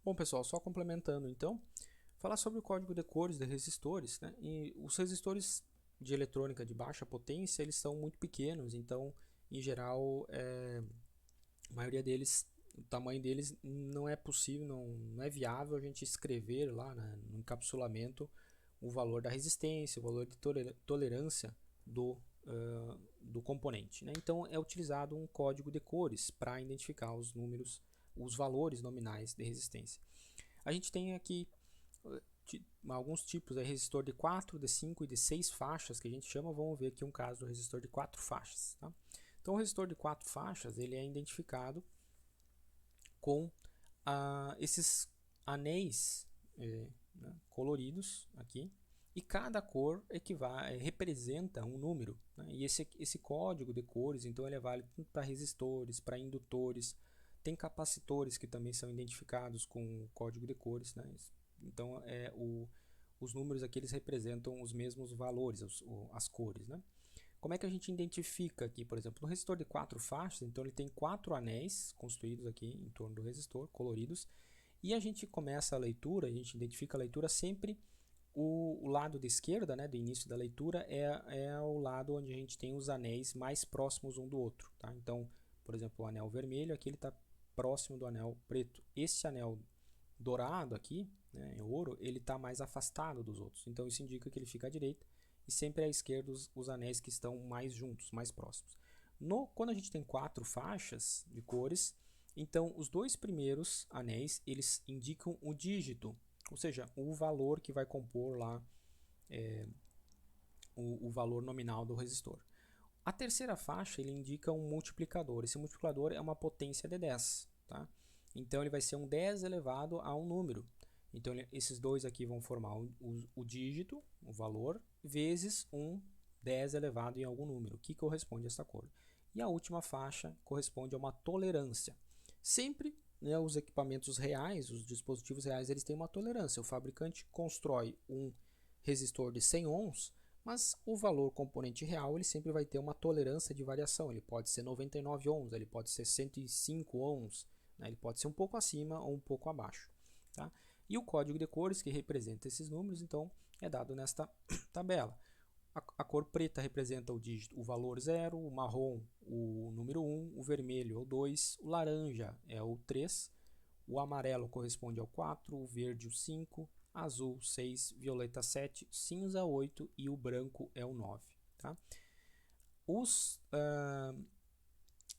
Bom, pessoal, só complementando então, falar sobre o código de cores de resistores, né? E os resistores de eletrônica de baixa potência, eles são muito pequenos, então, em geral, a maioria deles, o tamanho deles não é possível, não é viável a gente escrever lá, né, no encapsulamento o valor da resistência, o valor de tolerância do componente, né? Então é utilizado um código de cores para identificar os números, os valores nominais de resistência. A gente tem aqui alguns tipos, resistor de 4, de 5 e de 6 faixas que a gente chama. Vamos ver aqui um caso do resistor de 4 faixas. Tá? Então o resistor de 4 faixas ele é identificado com esses anéis né, coloridos aqui, e cada cor representa um número, né? E esse código de cores então ele é válido para resistores, para indutores, tem capacitores que também são identificados com o código de cores, né? Então os números aqui eles representam os mesmos valores, as cores, né? Como é que a gente identifica aqui, por exemplo, no resistor de 4 faixas, então ele tem 4 anéis construídos aqui em torno do resistor, coloridos, e a gente começa a leitura, a gente identifica a leitura sempre, o lado da esquerda, né, do início da leitura, é o lado onde a gente tem os anéis mais próximos um do outro. Tá? Então, por exemplo, o anel vermelho, aqui ele está próximo do anel preto. Esse anel dourado aqui, né, em ouro, ele está mais afastado dos outros. Então isso indica que ele fica à direita e sempre à esquerda os anéis que estão mais juntos, mais próximos. Quando a gente tem 4 faixas de cores, então os dois primeiros anéis eles indicam o dígito, ou seja, o valor que vai compor lá o valor nominal do resistor. A terceira faixa ele indica um multiplicador. Esse multiplicador é uma potência de 10. Tá? Então ele vai ser um 10 elevado a um número. Então esses dois aqui vão formar o dígito, o valor, vezes um 10 elevado em algum número, que corresponde a essa cor. E a última faixa corresponde a uma tolerância. Sempre, né, os equipamentos reais, os dispositivos reais, eles têm uma tolerância. O fabricante constrói um resistor de 100 ohms, mas o valor componente real ele sempre vai ter uma tolerância de variação. Ele pode ser 99 ohms, ele pode ser 105 ohms, né? Ele pode ser um pouco acima ou um pouco abaixo. Tá? E o código de cores que representa esses números, então, é dado nesta tabela. A cor preta representa o dígito, o valor 0, o marrom, o número 1, o vermelho é o 2, o laranja é o 3, o amarelo corresponde ao 4, o verde o 5, azul 6, violeta 7, cinza 8 e o branco é o 9. Tá?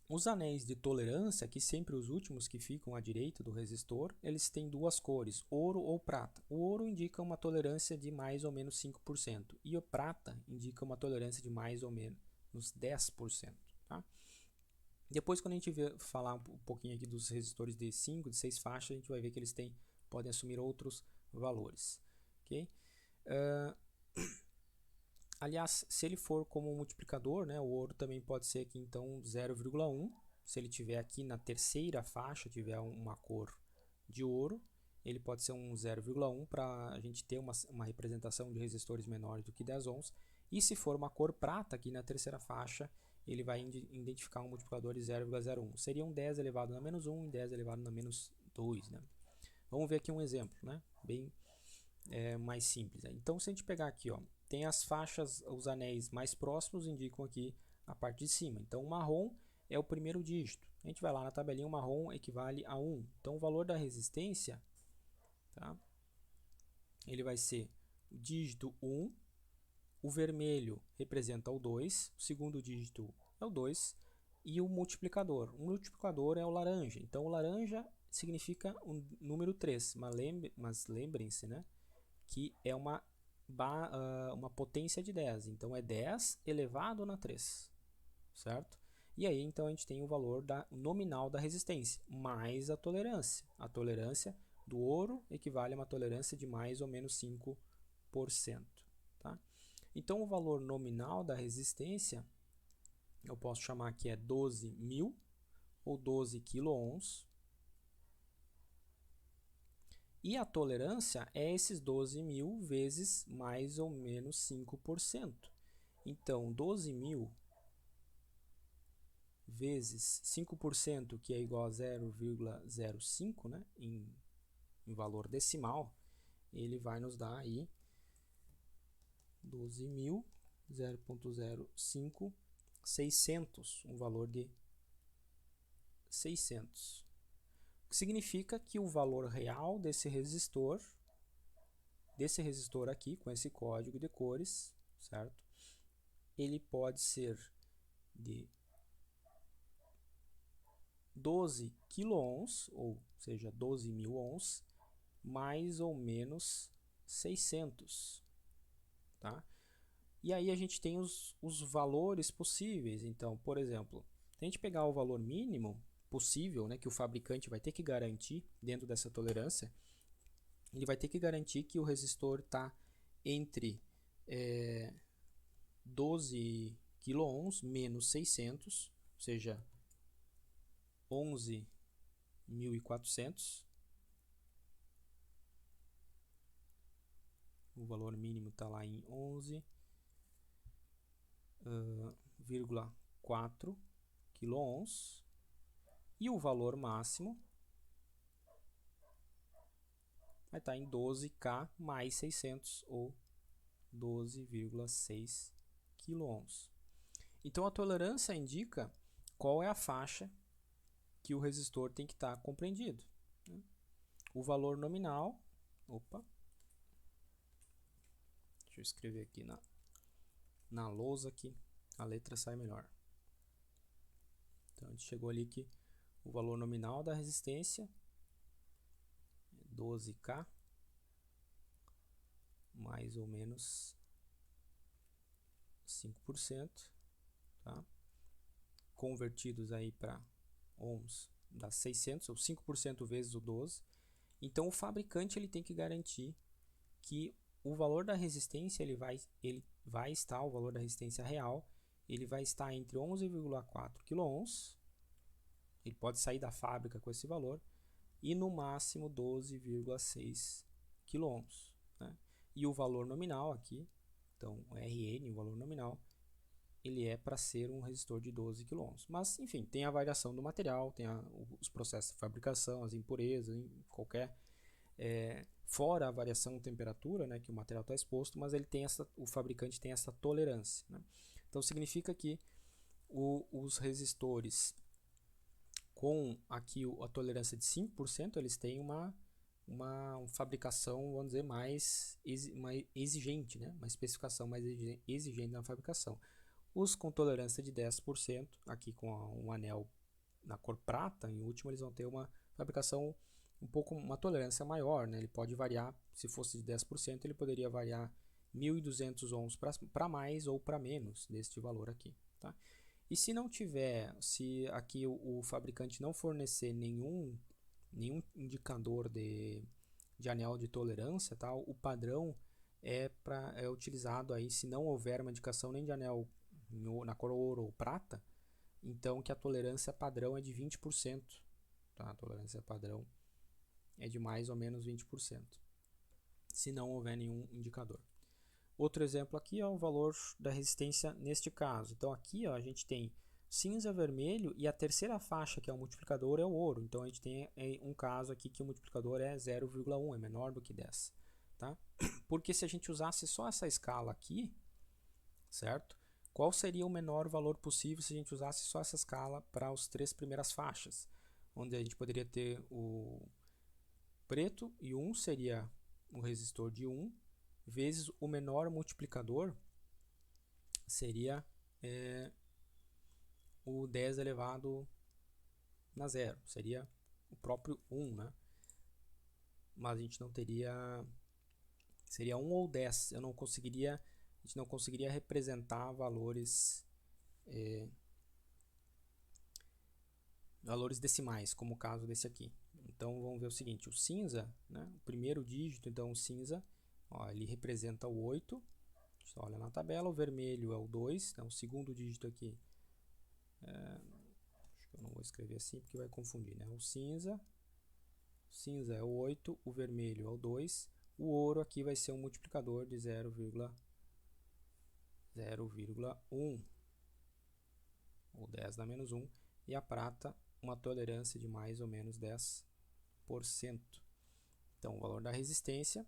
Os anéis de tolerância, que sempre os últimos que ficam à direita do resistor, eles têm duas cores, ouro ou prata. O ouro indica uma tolerância de mais ou menos 5% e o prata indica uma tolerância de mais ou menos 10%. Tá? Depois, quando a gente falar um pouquinho aqui dos resistores de 5, de 6 faixas, a gente vai ver que eles podem assumir outros valores. Okay? Aliás, se ele for como um multiplicador, né, o ouro também pode ser aqui então 0,1. Se ele tiver aqui na terceira faixa, tiver uma cor de ouro, ele pode ser um 0,1 para a gente ter uma representação de resistores menores do que 10 ohms. E se for uma cor prata aqui na terceira faixa, ele vai identificar um multiplicador de 0,01. Seria um 10 elevado a menos 1 e 10 elevado a menos 2. Né? Vamos ver aqui um exemplo, né? Bem mais simples. Né? Então, se a gente pegar aqui, ó, tem as faixas, os anéis mais próximos indicam aqui a parte de cima. Então, o marrom é o primeiro dígito. A gente vai lá na tabelinha, o marrom equivale a 1. Então, o valor da resistência, tá? Ele vai ser o dígito 1, o vermelho representa o 2, o segundo dígito é o 2 e o multiplicador. O multiplicador é o laranja. Então, o laranja significa o número 3, mas lembrem-se, né, que é uma potência de 10. Então, é 10 elevado a 3, certo? E aí, então, a gente tem o valor nominal da resistência, mais a tolerância. A tolerância do ouro equivale a uma tolerância de mais ou menos 5%. Tá? Então, o valor nominal da resistência, eu posso chamar que é 12.000 ou 12 kΩ. E a tolerância é esses 12.000 vezes mais ou menos 5%. Então, 12.000 vezes 5%, que é igual a 0,05, né, em em valor decimal, ele vai nos dar aí 12.000, 0.05, 600, um valor de 600. O que significa que o valor real desse resistor aqui, com esse código de cores, certo? Ele pode ser de 12 quiloohms, ou seja, 12.000 ohms, mais ou menos 600, tá? E aí a gente tem os valores possíveis. Então, por exemplo, se a gente pegar o valor mínimo possível, né, que o fabricante vai ter que garantir dentro dessa tolerância, ele vai ter que garantir que o resistor está entre 12 quiloohms menos 600, ou seja, 11.400. O valor mínimo está lá em 11,4 quiloohms. E o valor máximo vai estar em 12K mais 600, ou 12,6 quiloohms. Então a tolerância indica qual é a faixa que o resistor tem que estar compreendido. O valor nominal, deixa eu escrever aqui na lousa que a letra sai melhor. Então a gente chegou ali que o valor nominal da resistência é 12K mais ou menos 5%, tá? Convertidos aí para ohms dá 600, ou 5% vezes o 12. Então o fabricante ele tem que garantir que o valor da resistência ele vai estar, o valor da resistência real, ele vai estar entre 11,4 quiloohms. Ele pode sair da fábrica com esse valor, e no máximo 12,6 quiloohms, né? E o valor nominal aqui, então o RN, o valor nominal, ele é para ser um resistor de 12 quiloohms. Mas, enfim, tem a variação do material, tem os processos de fabricação, as impurezas, qualquer... fora a variação de temperatura, né, que o material está exposto, mas ele tem o fabricante tem essa tolerância, né? Então significa que os resistores com aqui a tolerância de 5%, eles têm uma fabricação, vamos dizer, mais exigente, né? Uma especificação mais exigente na fabricação. Os com tolerância de 10%, aqui com um anel na cor prata, em último, eles vão ter uma fabricação uma tolerância maior, né? Ele pode variar, se fosse de 10%, ele poderia variar 1.200 ohms para mais ou para menos deste valor aqui, tá? E se não tiver, se aqui o fabricante não fornecer nenhum indicador de anel de tolerância, tá? O padrão é utilizado aí, se não houver uma indicação nem de anel na cor ouro ou prata, então que a tolerância padrão é de 20%, tá? A tolerância padrão é de mais ou menos 20%, se não houver nenhum indicador. Outro exemplo aqui é o valor da resistência neste caso. Então aqui, ó, a gente tem cinza, vermelho, e a terceira faixa, que é o multiplicador, é o ouro. Então a gente tem um caso aqui que o multiplicador é 0,1, é menor do que 10. Tá? Porque se a gente usasse só essa escala aqui, certo? Qual seria o menor valor possível se a gente usasse só essa escala para as três primeiras faixas? Onde a gente poderia ter o preto, e 1 seria um resistor de 1, vezes o menor multiplicador seria o 10 elevado na zero, seria o próprio 1, né? Mas a gente não teria, seria 1 ou 10, a gente não conseguiria representar valores decimais, como o caso desse aqui. Então vamos ver o seguinte, o cinza, né? O primeiro dígito, então o cinza, ó, ele representa o 8, você olha na tabela, o vermelho é o 2, então o segundo dígito aqui, acho que eu não vou escrever assim porque vai confundir, né? O cinza é o 8, o vermelho é o 2, o ouro aqui vai ser um multiplicador de 0,1, ou 10 dá menos 1, e a prata uma tolerância de mais ou menos 10%. Então, o valor da resistência é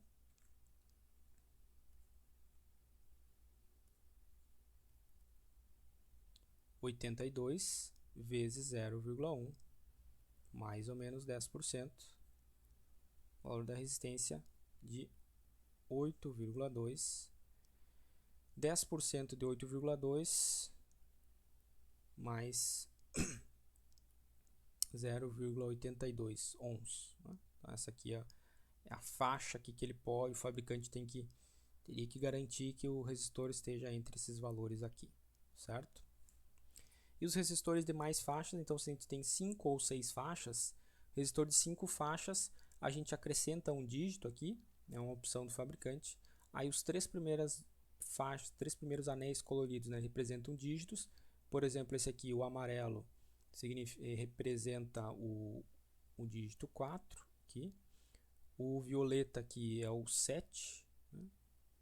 82 vezes 0,1, mais ou menos 10%. O valor da resistência de 8,2. 10% de 8,2 mais 0,82 ohms. Né? Então, essa aqui é a faixa que ele pode, o fabricante teria que garantir que o resistor esteja entre esses valores aqui, certo? E os resistores de mais faixas, então se a gente tem 5 ou 6 faixas, resistor de 5 faixas, a gente acrescenta um dígito aqui, é uma opção do fabricante. Aí os 3 primeiras faixas, 3 primeiros anéis coloridos, né, representam dígitos. Por exemplo, esse aqui, o amarelo, representa o dígito 4 aqui. O violeta aqui é o 7, né?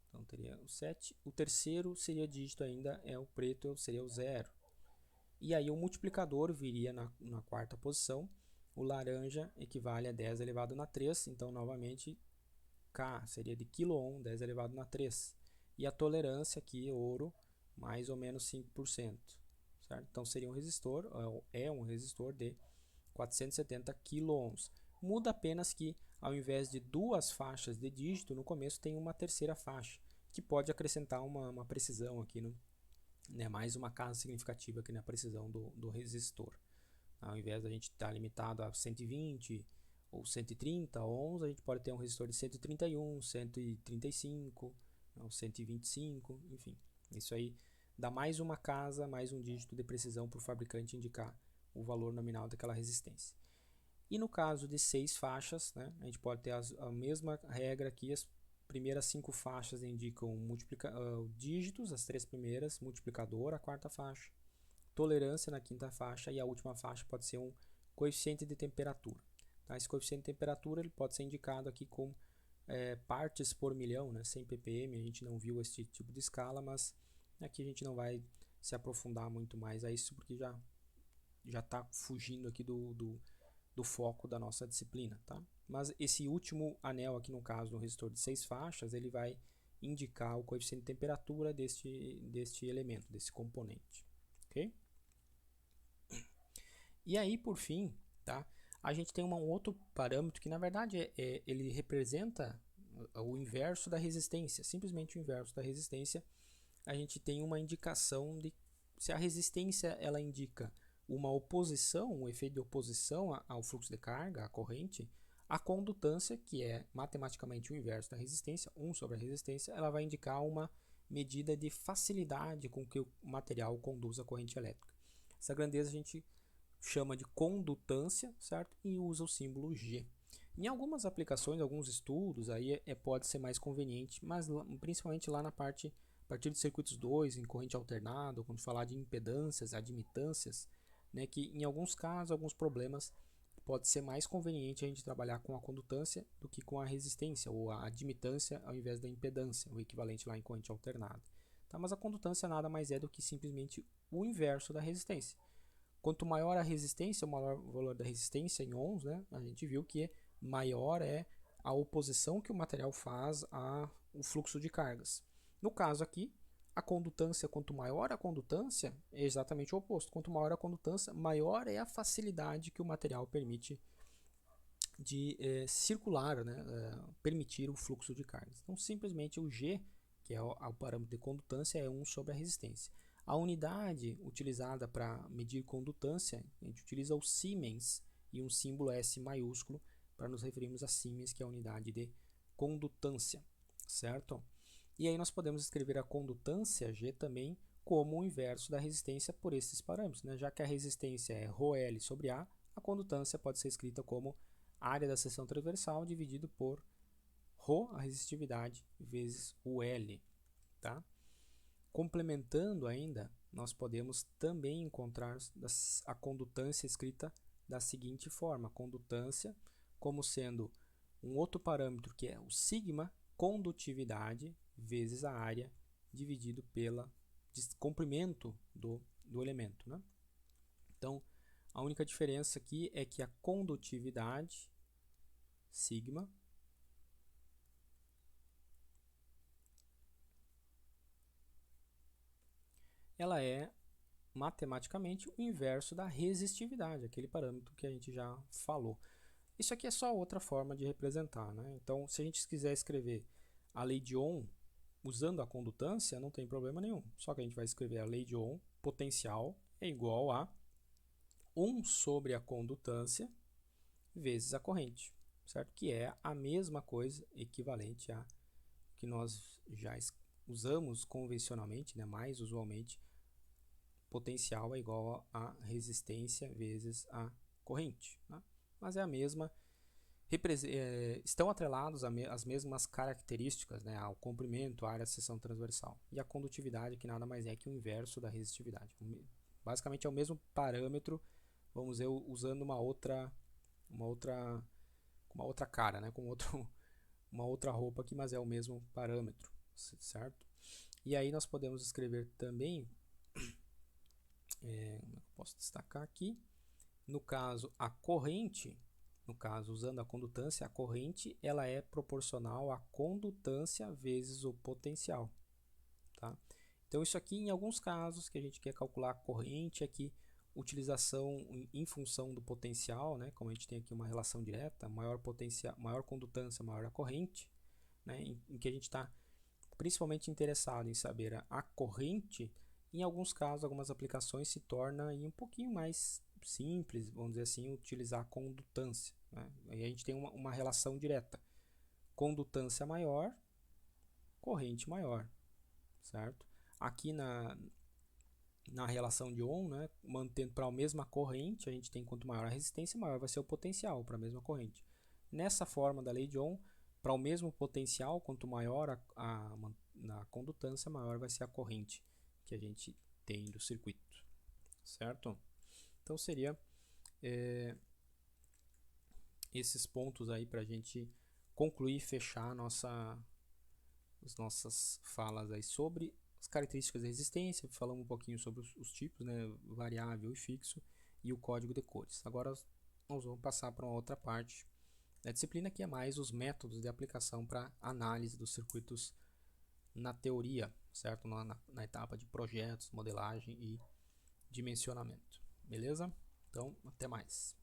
Então teria o 7. O terceiro seria dígito ainda, é o preto, seria o 0. E aí o multiplicador viria na quarta posição. O laranja equivale a 10 elevado na 3, então novamente K seria de quiloohm, 10 elevado na 3. E a tolerância aqui, ouro, mais ou menos 5%. Certo? Então seria um resistor, é um resistor de 470 quiloohms. Muda apenas que ao invés de 2 faixas de dígito, no começo tem uma terceira faixa, que pode acrescentar uma precisão aqui, né, mais uma casa significativa aqui na precisão do resistor. Ao invés da gente estar limitado a 120 ou 130 ohms, a gente pode ter um resistor de 131, 135, ou 125, enfim. Isso aí dá mais uma casa, mais um dígito de precisão para o fabricante indicar o valor nominal daquela resistência. E no caso de 6 faixas, né, a gente pode ter a mesma regra aqui. As primeiras 5 faixas indicam dígitos, as 3 primeiras, multiplicador, a quarta faixa, tolerância na quinta faixa, e a última faixa pode ser um coeficiente de temperatura. Tá? Esse coeficiente de temperatura ele pode ser indicado aqui como partes por milhão, né, 100 ppm. A gente não viu esse tipo de escala, mas aqui a gente não vai se aprofundar muito mais a isso, porque já está fugindo aqui do foco da nossa disciplina, tá? Mas esse último anel aqui, no caso do resistor de 6 faixas, ele vai indicar o coeficiente de temperatura deste elemento, desse componente, ok? E aí, por fim, tá? A gente tem um outro parâmetro que, na verdade, ele representa o inverso da resistência, simplesmente o inverso da resistência. A gente tem uma indicação de se a resistência ela indica uma oposição, um efeito de oposição ao fluxo de carga, à corrente, a condutância, que é matematicamente o inverso da resistência, 1 sobre a resistência, ela vai indicar uma medida de facilidade com que o material conduz a corrente elétrica. Essa grandeza a gente chama de condutância, certo? E usa o símbolo G. Em algumas aplicações, alguns estudos, aí pode ser mais conveniente, mas principalmente lá na parte, a partir de circuitos 2, em corrente alternada, quando falar de impedâncias, admitâncias, né, que em alguns casos, alguns problemas, pode ser mais conveniente a gente trabalhar com a condutância do que com a resistência, ou a admitância ao invés da impedância, o equivalente lá em corrente alternada. Tá? Mas a condutância nada mais é do que simplesmente o inverso da resistência. Quanto maior a resistência, o maior valor da resistência em ohms, né, a gente viu que maior é a oposição que o material faz ao fluxo de cargas. No caso aqui, a condutância, quanto maior a condutância, é exatamente o oposto. Quanto maior a condutância, maior é a facilidade que o material permite de circular, né, permitir o fluxo de cargas. Então, simplesmente o G, que é o parâmetro de condutância, é 1 sobre a resistência. A unidade utilizada para medir condutância, a gente utiliza o Siemens e um símbolo S maiúsculo para nos referirmos a Siemens, que é a unidade de condutância, certo? E aí nós podemos escrever a condutância G também como o inverso da resistência por esses parâmetros, né? Já que a resistência é ρL sobre A condutância pode ser escrita como área da seção transversal dividido por ρ, a resistividade, vezes o L, tá? Complementando ainda, nós podemos também encontrar a condutância escrita da seguinte forma: a condutância como sendo um outro parâmetro que é o sigma condutividade vezes a área dividido pelo comprimento do elemento, né? Então, a única diferença aqui é que a condutividade, sigma, ela é matematicamente o inverso da resistividade, aquele parâmetro que a gente já falou. Isso aqui é só outra forma de representar, né? Então, se a gente quiser escrever a lei de Ohm usando a condutância, não tem problema nenhum. Só que a gente vai escrever a lei de Ohm, potencial é igual a 1 sobre a condutância vezes a corrente, certo? Que é a mesma coisa, equivalente a que nós já usamos convencionalmente, né? Mais usualmente, potencial é igual a resistência vezes a corrente, né? Mas é a mesma, estão atrelados às mesmas características, né? Ao comprimento, à área de seção transversal. E a condutividade, que nada mais é que o inverso da resistividade. Basicamente é o mesmo parâmetro, vamos dizer, usando uma outra cara, né? Com uma outra roupa aqui, mas é o mesmo parâmetro, certo? E aí nós podemos escrever também, posso destacar aqui, no caso a corrente, no caso usando a condutância, a corrente ela é proporcional à condutância vezes o potencial, tá? Então isso aqui em alguns casos que a gente quer calcular a corrente aqui, utilização em função do potencial, né? Como a gente tem aqui uma relação direta, maior potencial, maior condutância, maior a corrente, né? Em que a gente está principalmente interessado em saber a corrente. Em alguns casos, algumas aplicações se torna aí um pouquinho mais simples, vamos dizer assim, utilizar a condutância, né? Aí a gente tem uma relação direta, condutância maior, corrente maior, certo? Aqui na relação de Ohm, né, mantendo para a mesma corrente, a gente tem quanto maior a resistência, maior vai ser o potencial para a mesma corrente. Nessa forma da lei de Ohm, para o mesmo potencial, quanto maior a condutância, maior vai ser a corrente que a gente tem do circuito, certo? Então seria esses pontos aí para a gente concluir e fechar as nossas falas aí sobre as características da resistência. Falamos um pouquinho sobre os tipos, né, variável e fixo, e o código de cores. Agora nós vamos passar para uma outra parte da disciplina, que é mais os métodos de aplicação para análise dos circuitos na teoria, certo? Na etapa de projetos, modelagem e dimensionamento. Beleza? Então, até mais.